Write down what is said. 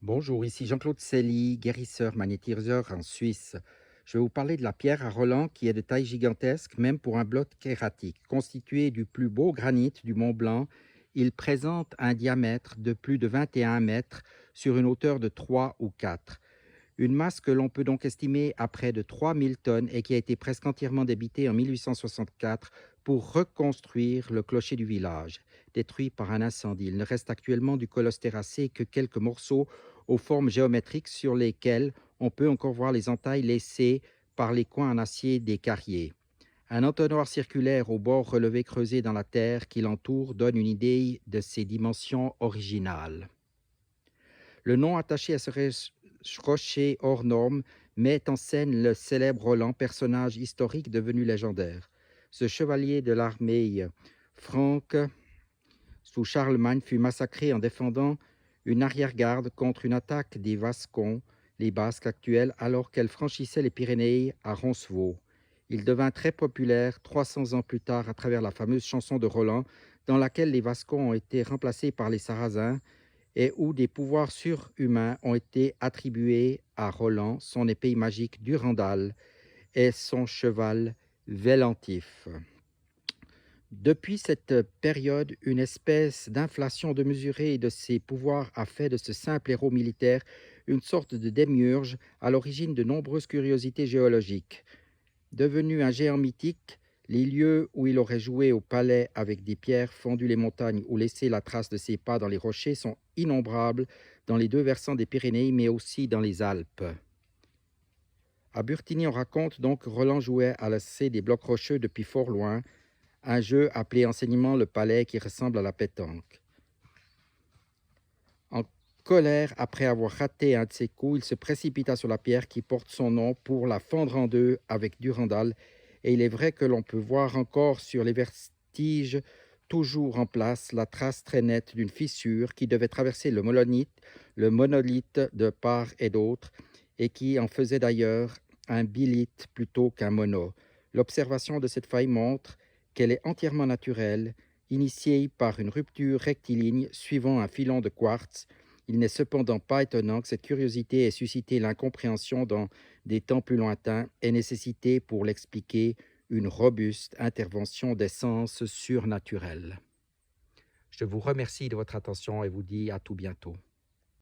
Bonjour, ici Jean-Claude Selly, guérisseur magnétiseur en Suisse. Je vais vous parler de la pierre à Roland qui est de taille gigantesque, même pour un bloc kératique. Constitué du plus beau granit du Mont Blanc, il présente un diamètre de plus de 21 mètres sur une hauteur de 3 ou 4. Une masse que l'on peut donc estimer à près de 3000 tonnes et qui a été presque entièrement débitée en 1864 pour reconstruire le clocher du village, détruit par un incendie. Il ne reste actuellement du colosse terrassé que quelques morceaux aux formes géométriques sur lesquels on peut encore voir les entailles laissées par les coins en acier des carriers. Un entonnoir circulaire au bord relevé creusé dans la terre qui l'entoure donne une idée de ses dimensions originales. Le nom attaché à ce rocher hors norme met en scène le célèbre Roland, personnage historique devenu légendaire. Ce chevalier de l'armée franque sous Charlemagne fut massacré en défendant une arrière-garde contre une attaque des Vascons, les Basques actuels, alors qu'elle franchissait les Pyrénées à Roncevaux. Il devint très populaire 300 ans plus tard à travers la fameuse chanson de Roland, dans laquelle les Vascons ont été remplacés par les Sarrasins et où des pouvoirs surhumains ont été attribués à Roland, son épée magique Durandal et son cheval Vélentif. Depuis cette période, une espèce d'inflation démesurée de ses pouvoirs a fait de ce simple héros militaire une sorte de démiurge à l'origine de nombreuses curiosités géologiques. Devenu un géant mythique, les lieux où il aurait joué au palais avec des pierres, fendu les montagnes ou laissé la trace de ses pas dans les rochers sont innombrables dans les deux versants des Pyrénées, mais aussi dans les Alpes. À Burtigny, on raconte donc que Roland jouait à lancer des blocs rocheux depuis fort loin, un jeu appelé enseignement le palais qui ressemble à la pétanque. En colère, après avoir raté un de ses coups, il se précipita sur la pierre qui porte son nom pour la fendre en deux avec Durandal. Et il est vrai que l'on peut voir encore sur les vestiges toujours en place la trace très nette d'une fissure qui devait traverser le monolithe de part et d'autre, et qui en faisait d'ailleurs un bilithe plutôt qu'un mono. L'observation de cette faille montre qu'elle est entièrement naturelle, initiée par une rupture rectiligne suivant un filon de quartz. Il n'est cependant pas étonnant que cette curiosité ait suscité l'incompréhension dans des temps plus lointains et nécessité pour l'expliquer une robuste intervention d'essence surnaturelle. Je vous remercie de votre attention et vous dis à tout bientôt.